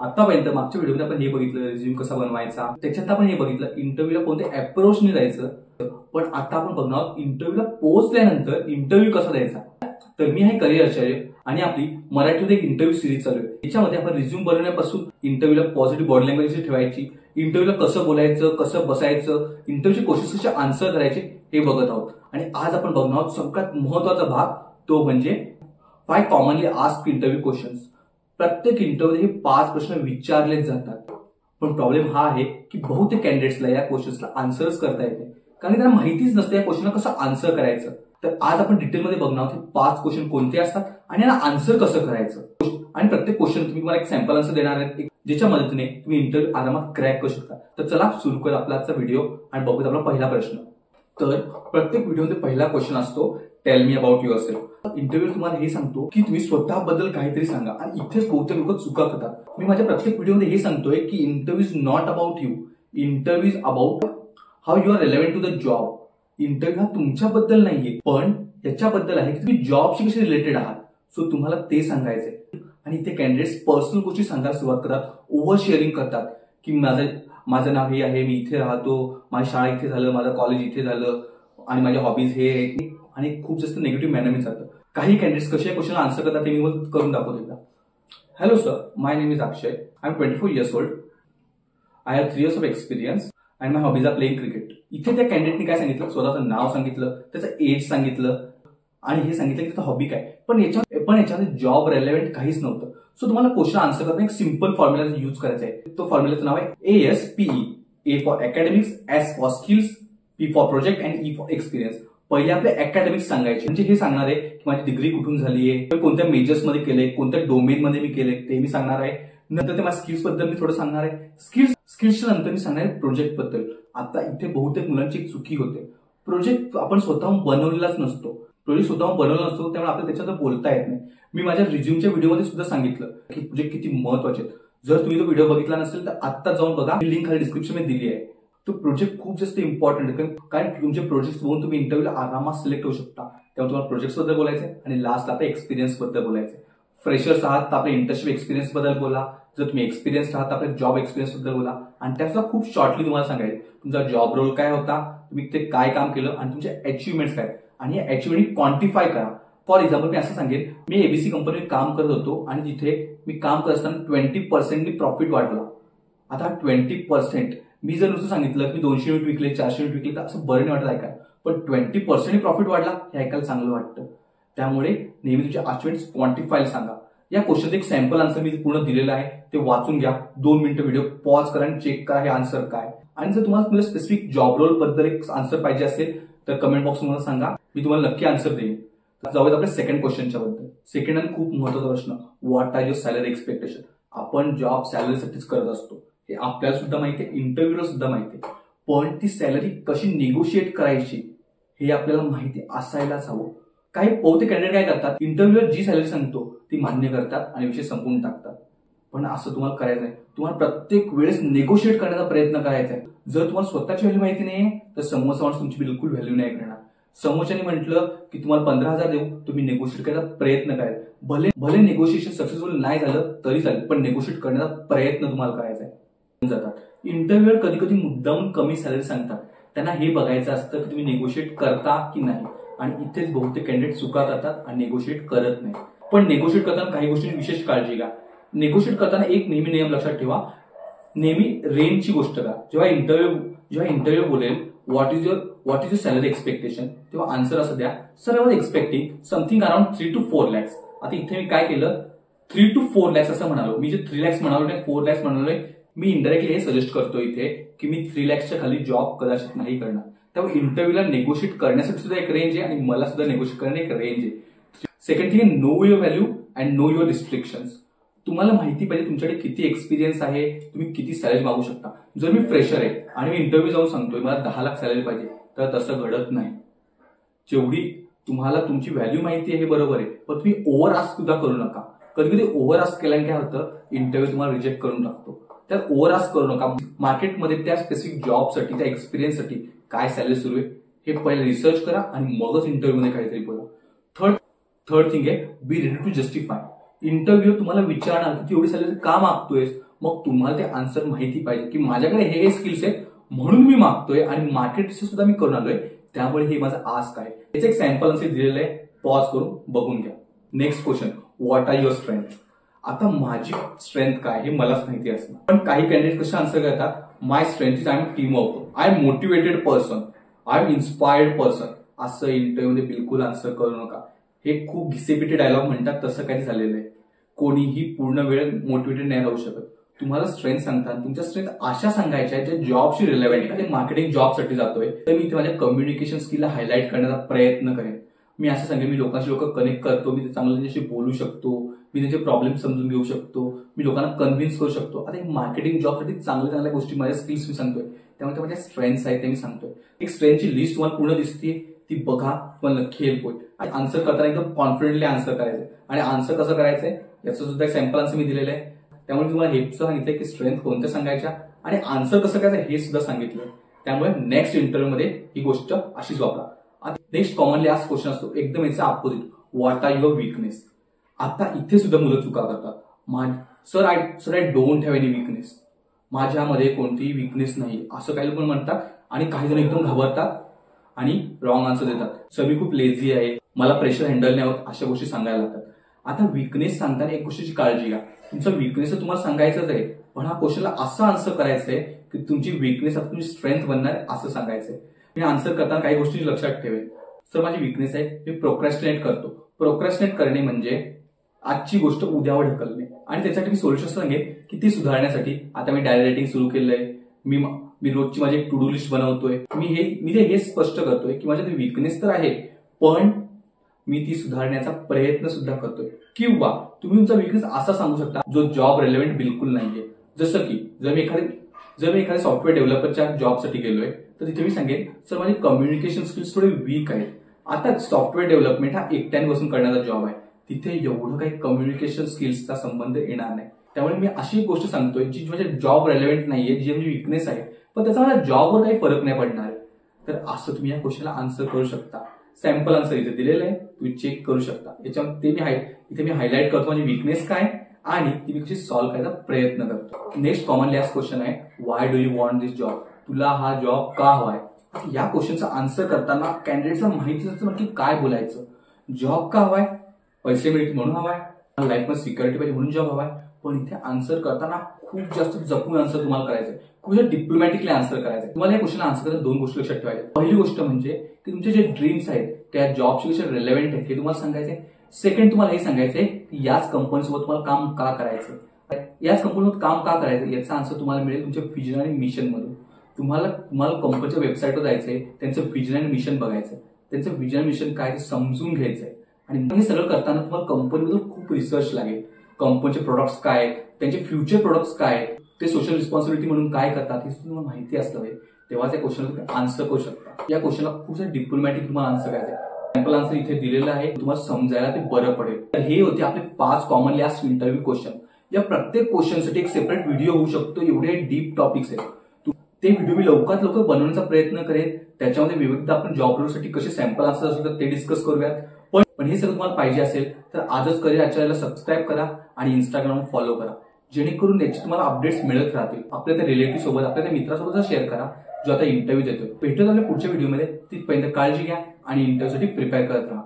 आतापर्यंत मागच्या व्हिडिओमध्ये आपण हे बघितलं रिझ्यूम कसा बनवायचा, त्याच्यात आपण हे बघितलं इंटरव्ह्यूला कोणत्या अप्रोचने जायचं. पण आता आपण बघणार आहोत इंटरव्ह्यूला पोहोचल्यानंतर इंटरव्ह्यू कसा द्यायचा. तर मी आहे करिअर आचार्य आणि आपली मराठीमध्ये एक इंटरव्ह्यू सिरीज चालू आहे. याच्यामध्ये आपण रिझ्यूम बनवण्यापासून इंटरव्ह्यूला पॉझिटिव्ह बॉडी लँग्वेज ठेवायची, इंटरव्ह्यूला कसं बोलायचं, कसं बसायचं, इंटरव्ह्यूचे क्वेश्चन्स कसे आन्सर करायचे हे बघत आहोत. आणि आज आपण बघणार आहोत सगळ्यात महत्वाचा भाग, तो म्हणजे 5 कॉमनली आस्क्ड इंटरव्ह्यू क्वेश्चन्स. प्रत्येक इंटरव्ह्यूमध्ये हे 5 प्रश्न विचारले जातात. पण प्रॉब्लेम हा आहे की बहुतेक कॅन्डिडेट्सला या क्वेश्चन्सला आन्सरच करता येते, कारण त्यांना माहितीच नसते या क्वेश्चनला कसं आन्सर करायचं. तर आज आपण डिटेलमध्ये बघणार आहोत 5 क्वेश्चन कोणते असतात आणि याला आन्सर कसं करायचं. आणि प्रत्येक क्वेश्चन तुम्ही मला एक सॅम्पल आन्सर देणार आहेत, ज्याच्या मदतीने तुम्ही इंटरव्ह्यू आरामात क्रॅक करू शकता. तर चला सुरू करूया आपला आजचा व्हिडिओ आणि बघूया आपला पहिला प्रश्न. तर प्रत्येक व्हिडिओमध्ये पहिला क्वेश्चन असतो tell me about yourself. Interview तुम्हाला हे सांगतो की तुम्ही स्वतःबद्दल काहीतरी सांगा, आणि इथेच बहुतेक लोक चुका करतात. मी माझ्या प्रत्येक व्हिडिओमध्ये हे सांगतोय की interview is not about you, interview is about how you are relevant to the job. Interview हा तुमच्याबद्दल नाहीये, पण याच्याबद्दल आहे की तुम्ही जॉबशी कशी रिलेटेड आहात. सो तुम्हाला ते सांगायचंय. आणि इथे कॅन्डिडेट्स पर्सनल गोष्टी सांगायला सुरुवात करतात, ओव्हर शेअरिंग करतात की माझं नाव हे आहे, मी इथे राहतो, माझी शाळा इथे झालं, माझं कॉलेज इथे झालं, आणि माझे हॉबीज हे आहेत, आणि खूप जास्त निगेटिव्ह मॅनरने जातं. काही कॅन्डिडेट्स कशा क्वेश्चन आन्सर करतात ते मी करून दाखवतो. Hello sir, my name is Akshay, I am 24 years old, I have 3 years of experience and my hobbies are playing cricket. इथे त्या कॅन्डिडेटने काय सांगितलं, स्वतःचं नाव सांगितलं, त्याचं एज सांगितलं, आणि हे सांगितलं की त्याचा हॉबी काय. पण याच्यामध्ये जॉब रेलेव्हंट काहीच नव्हतं. सो तुम्हाला क्वेश्चन आन्सर करताना एक सिंपल फॉर्म्युला यूज करायचा आहे. तो फॉर्म्युलाचं नाव आहे ASPE. A for academics, S for skills, P for project and E for experience. पहिले आपले अकॅडमिक्स सांगायचे, म्हणजे हे सांगणार आहे की माझी डिग्री कुठून झाली आहे, कोणत्या मेजर्स मध्ये केले, कोणत्या डोमेन मध्ये मी केले ते मी सांगणार आहे. नंतर ते माझ्या स्किल्स बद्दल मी थोडं सांगणार आहे. स्किल्सच्या नंतर मी सांगणार आहे प्रोजेक्ट बद्दल. आता इथे बहुतेक मुलांची एक चुकी होते, प्रोजेक्ट आपण स्वतःहून बनवलेलाच नसतो, त्यामुळे आपल्याला त्याच्यात बोलता येत नाही. मी माझ्या रिझ्यूमच्या व्हिडिओमध्ये सुद्धा सांगितलं की प्रोजेक्ट किती महत्वाचे. जर तुम्ही तो व्हिडिओ बघितला नसेल तर आता जाऊन बघा, लिंक खाली डिस्क्रिप्शन मध्ये दिली आहे. तो प्रोजेक्ट खूप जास्त इम्पॉर्टंट आहे, कारण तुमचे प्रोजेक्ट बघून तुम्ही इंटरव्ह्यूला आरामात सिलेक्ट होऊ शकता. त्यामुळे तुम्हाला प्रोजेक्ट्स बद्दल बोलायचे आणि लास्ट आपल्या एक्सपिरियन्स बद्दल बोलायचे. फ्रेशर्स आहात तर आपल्या इंटर्नशिप एक्सपिरियन्स बद्दल बोला, जर तुम्ही एक्सपिरियन्स आहात तर आपल्या जॉब एक्सपिरियन्स बद्दल बोला. आणि त्याचा खूप शॉर्टली तुम्हाला सांगायचं तुमचा जॉब रोल काय होता, तुम्ही ते काय काम केलं, आणि तुमचे अचिव्हमेंट्स काय, आणि या अचिव्हमेंट क्वांटिफाय करा. फॉर एक्झाम्पल मी असं सांगेन, मी एबीसी कंपनीत काम करत होतो आणि जिथे मी काम करत असताना 20% मी प्रॉफिट वाढला. आता 20% मी जर नुसतं सांगितलं की 200 युनिट विकले, 400 युनिट विकले तर असं बरं नाही वाटत ऐकायला, पण 20% प्रॉफिट वाढला हे ऐकायला चांगलं वाटतं. त्यामुळे नेहमी तुमचे अचिव्हमेंट्स क्वांटिफाय सांगा. या क्वेश्चनचं एक सॅम्पल आन्सर मी पूर्ण दिलेलं आहे, ते वाचून घ्या. 2 मिनिटं व्हिडिओ पॉज करा आणि चेक करा हे आन्सर काय. आणि जर तुम्हाला स्पेसिफिक जॉब रोल बद्दल एक आन्सर पाहिजे असेल तर कमेंट बॉक्स मध्ये सांगा, मी तुम्हाला नक्की आन्सर देईन. जाऊयात आपल्या सेकंड क्वेश्चनच्या बद्दल. सेकंड आणि खूप महत्वाचा प्रश्न, what are your salary expectation. आपण जॉब सॅलरीसाठीच करत असतो, हे आपल्याला सुद्धा माहिती आहे, इंटरव्ह्यूला सुद्धा माहिती आहे. पण ती सॅलरी कशी निगोशिएट करायची हे आपल्याला माहिती असायलाच हवं. काही बहुतेक कॅन्डिडेट काय करतात, इंटरव्ह्यूवर जी सॅलरी सांगतो ती मान्य करतात आणि विषय संपवून टाकतात. पण असं तुम्हाला करायचं नाही. तुम्हाला प्रत्येक वेळेस निगोशिएट करण्याचा प्रयत्न करायचा आहे. जर तुम्हाला स्वतःची व्हॅल्यू माहिती नाही तर समोरचा माणूस तुमची बिलकुल व्हॅल्यू नाही करणार. समोरच्याने म्हटलं की तुम्हाला 15,000 देऊ, तुम्ही निगोशिएट करायचा प्रयत्न करायचा. भले निगोशिएशन सक्सेसफुल नाही झालं तरी चालेल, पण निगोशिएट करण्याचा प्रयत्न तुम्हाला करायचा आहे. जातात इंटरव्ह्यूवर कधी कधी मुद्दामून कमी सॅलरी सांगतात, त्यांना हे बघायचं असतं की तुम्ही निगोशिएट करता की नाही. आणि इथेच बहुतेक कॅन्डिडेट चुका करतात आणि निगोशिएट करत नाही. पण निगोशिएट करताना काही गोष्टी विशेष काळजी घ्या. निगोशिएट करताना एक नेहमी नियम लक्षात ठेवा, नेहमी रेंजची गोष्ट करा. जेव्हा इंटरव्ह्यू बोलेल what is your salary expectation, तेव्हा आन्सर असं द्या, sir I was expecting something around 3 to 4 lakhs. आता इथे मी काय केलं, 3 to 4 lakhs असं म्हणालो. मी जे 3 lakhs म्हणालो नाही 4 lakhs म्हणालोय, मी इंडायरेक्टली हे सजेस्ट करतो इथे की मी 3 lakhsच्या खाली जॉब कदाचित नाही करणार. त्यामुळे इंटरव्ह्यूला नेगोशिएट करण्यासाठी सुद्धा एक रेंज आहे आणि मला सुद्धा नेगोशिएट करण्याची एक रेंज आहे. Second thing, know your value and know your restrictions. तुम्हाला माहिती पाहिजे तुमच्याकडे किती एक्सपिरियन्स आहे, तुम्ही किती सॅलरी मागू शकता. जर मी फ्रेशर आहे आणि मी इंटरव्ह्यू जाऊन सांगतोय मला 10 लाख सॅलरी पाहिजे, तर तसं घडत नाही. जेवढी तुम्हाला तुमची व्हॅल्यू माहिती आहे हे बरोबर आहे, पण तुम्ही ओव्हर आस्क सुद्धा करू नका. कधी कधी ओव्हर आस्क केल्याने काय होतं, इंटरव्ह्यू तुम्हाला रिजेक्ट करून टाकतो. त्यात ओव्हर आस्क करू नका. मार्केटमध्ये त्या स्पेसिफिक जॉबसाठी, त्या एक्सपिरियन्ससाठी काय सॅलरी सुरू आहे हे पहिले रिसर्च करा आणि मगच इंटरव्ह्यूमध्ये काहीतरी बोला. थर्ड थिंग आहे, be ready to justify. Interview तुम्हाला विचारणार की तू एवढी सॅलरी का मागतोयस, मग तुम्हाला ते आन्सर माहिती पाहिजे की माझ्याकडे हे स्किल्स आहेत म्हणून मी मागतोय आणि मार्केट रिसर्च सुद्धा मी करून आलोय, त्यामुळे हे माझं आस्क आहे. याचं एक सॅम्पल आन्सर दिलेलं आहे, पॉज करून बघून घ्या. Next question, what are your strength. आता माझी स्ट्रेंथ काय हे मलाच माहिती असणार, पण काही कॅन्डिडेट कसे आन्सर करतात, my strength is I am team work, I am motivated person, I am inspired person. असं इंटरव्ह्यूमध्ये बिलकुल आन्सर करू नका. हे खूप घिसेपिटे डायलॉग म्हणतात तसं काही झालेलं आहे. कोणीही पूर्ण वेळ मोटिवेटेड नाही राहू शकत. तुम्हाला स्ट्रेंथ सांगतात, तुमच्या स्ट्रेंथ अशा सांगायच्या ज्या जॉबशी रिलेव्हंट आहे. मार्केटिंग जॉबसाठी जातोय तर मी इथे माझ्या कम्युनिकेशन स्किलला हायलाइट करण्याचा प्रयत्न करेन. मी असं सांगेन, मी लोकांशी कनेक्ट करतो, मी चांगलं त्यांच्याशी बोलू शकतो, मी त्यांचे प्रॉब्लेम समजून घेऊ शकतो, मी लोकांना कन्व्हिन्स करू शकतो. आता मार्केटिंग जॉबसाठी चांगल्या चांगल्या गोष्टी, माझ्या स्किल्स मी सांगतोय, त्यामुळे माझ्या स्ट्रेंथ्स आहेत ते मी सांगतोय. एक स्ट्रेंथची लिस्ट तुम्हाला पूर्ण दिसते, ती बघा, पण नक्की हेल्प होईल. आणि आन्सर करताना एकदम कॉन्फिडेंटली आन्सर करायचं. आणि आन्सर कसं करायचंय याचं सुद्धा एक सॅम्पल आन्सर मी दिलेलं आहे. त्यामुळे तुम्हाला हे सांगितलंय की स्ट्रेंथ कोणत्या सांगायच्या आणि आन्सर कसं करायचं हे सुद्धा सांगितलं. त्यामुळे नेक्स्ट इंटरव्ह्यूमध्ये ही गोष्ट अशीच वापरा. नेक्स्ट कॉमनली आज क्वेश्चन असतो एकदम याचा opposite, what are your weakness. आता इथे सुद्धा मुलं चुका करतात. Sir I don't have any weakness. माझ्यामध्ये कोणतीही विकनेस नाही असं काही लोक म्हणतात आणि काही जण एकदम घाबरतात आणि रॉंग आन्सर देतात. सर मी खूप लेझी आहे, मला प्रेशर हँडल नाही होत, अशा गोष्टी सांगायला लागतात. आता विकनेस सांगताना एक गोष्टीची काळजी घ्या, तुमचं विकनेस तुम्हाला सांगायचंच आहे, पण हा क्वेश्चनला असं आन्सर करायचंय की तुमची विकनेस आता तुमची स्ट्रेंथ बनणार असं सांगायचंय. मी आन्सर करताना काही गोष्टी लक्षात ठेवेल. सर माझी विकनेस आहे, मी प्रोक्रॅस्टिनेट करतो. प्रोक्रॅस्टिनेट करणे म्हणजे आजची गोष्ट उद्यावर ढकलणे, आणि त्यासाठी मी सोल्युशन सांगेन की ती सुधारण्यासाठी आता मी डायरी रायटिंग सुरू केलंय, मी रोजची माझी एक टू डू लिस्ट बनवतोय. मी हे स्पष्ट करतोय की माझ्यात विकनेस तर आहे, पण मी ती सुधारण्याचा प्रयत्न सुद्धा करतोय. किंवा तुम्ही तुमचा विकनेस असा सांगू शकता जो जॉब रेलेव्हंट बिलकुल नाहीये. जसं की जर मी एखाद्या सॉफ्टवेअर डेव्हलपरच्या जॉबसाठी गेलोय तर तिथे मी सांगेन सर माझे कम्युनिकेशन स्किल्स थोडे वीक आहेत. आता सॉफ्टवेअर डेव्हलपमेंट हा एकट्याने बसून करण्याचा जॉब आहे, तिथे एवढं काही कम्युनिकेशन स्किल्सचा संबंध येणार नाही. त्यामुळे मी अशी गोष्ट सांगतोय जी म्हणजे जॉब रेलेव्हंट नाहीये, जी म्हणजे विकनेस आहे, पण त्याचा मला जॉबवर काही फरक नाही पडणार. तर असं तुम्ही या क्वेश्चनला आन्सर करू शकता. सॅम्पल आन्सर इथे दिलेलं आहे, तुम्ही चेक करू शकता. याच्यामध्ये इथे मी हायलाइट करतो माझी विकनेस काय आणि ती मी कशी सॉल्व्ह करायचा प्रयत्न करतो. नेक्स्ट कॉमनली लास्ट क्वेश्चन आहे, why do you want this job. तुला हा जॉब का हवाय. या क्वेश्चनचा आन्सर करताना कॅन्डिडेटला माहिती नसतं नक्की काय बोलायचं. जॉब का हवाय, पैसे मिळतील म्हणून हवाय, लाईफमध्ये सिक्युरिटी पाहिजे म्हणून जॉब हवाय. पण इथे आन्सर करताना खूप जास्त जपून आन्सर तुम्हाला करायचंय, खूप डिप्लोमॅटिकली आन्सर करायचंय. तुम्हाला या क्वेश्चनला आन्सर करताना दोन गोष्टी लक्षात ठेवायच्या. पहिली गोष्ट म्हणजे की तुमचे जे ड्रीम्स आहेत त्या जॉबशी कसे रिलेव्हंट आहेत हे तुम्हाला सांगायचंय. सेकंड तुम्हाला हे सांगायचंय की याच कंपनीसोबत तुम्हाला काम का करायचं, याच कंपनीसोबत काम का करायचं याचा आन्सर तुम्हाला मिळेल तुमच्या व्हिजन आणि मिशन मधून. तुम्हाला कंपनीच्या वेबसाईटवर जायचंय, त्यांचं व्हिजन आणि मिशन बघायचं, त्यांचं व्हिजन मिशन काय ते समजून घ्यायचंय. आणि हे सगळं करताना तुम्हाला कंपनीबद्दल खूप रिसर्च लागेल. कंपनीचे प्रोडक्ट्स काय, त्यांचे फ्युचर प्रोडक्ट्स काय, ते सोशल रिस्पॉन्सिबिलिटी म्हणून काय करतात हे तुम्हाला माहिती असलं पाहिजे, तेव्हाच या क्वेश्चनला तुम्ही आन्सर करू शकता. या क्वेश्चनला खूप सारे डिप्लोमॅटिक तुम्हाला आन्सर करायचं. सॅम्पल आन्सर इथे दिलेलं आहे, तुम्हाला समजायला ते बरं पडेल. तर हे होते आपले 5 कॉमनली आस्क्ड इंटरव्ह्यू क्वेश्चन. या प्रत्येक क्वेश्चनसाठी एक सेपरेट व्हिडिओ होऊ शकतो, एवढे डीप टॉपिक्स आहेत. ते व्हिडिओ मी लवकरात लवकर बनवण्याचा प्रयत्न करेन. त्याच्यामध्ये विविध आपण जॉब रोलसाठी कसे सॅम्पल आन्सर असतात ते डिस्कस करूयात. पण हे सगळं तुम्हाला पाहिजे असेल तर आजच करिअर आचार्यला सबस्क्राईब करा आणि इंस्टाग्रामवर फॉलो करा, जेणेकरून याची तुम्हाला अपडेट्स मिळत राहतील. आपल्या त्या रिलेटिव्ह सोबत, आपल्या त्या मित्रासोबत शेअर करा जो आता इंटरव्ह्यू देतोय. भेटूया आपल्या पुढच्या व्हिडिओमध्ये. तिथपर्यंत काळजी घ्या आणि इंटरव्ह्यूसाठी प्रिपेअर करत राहा.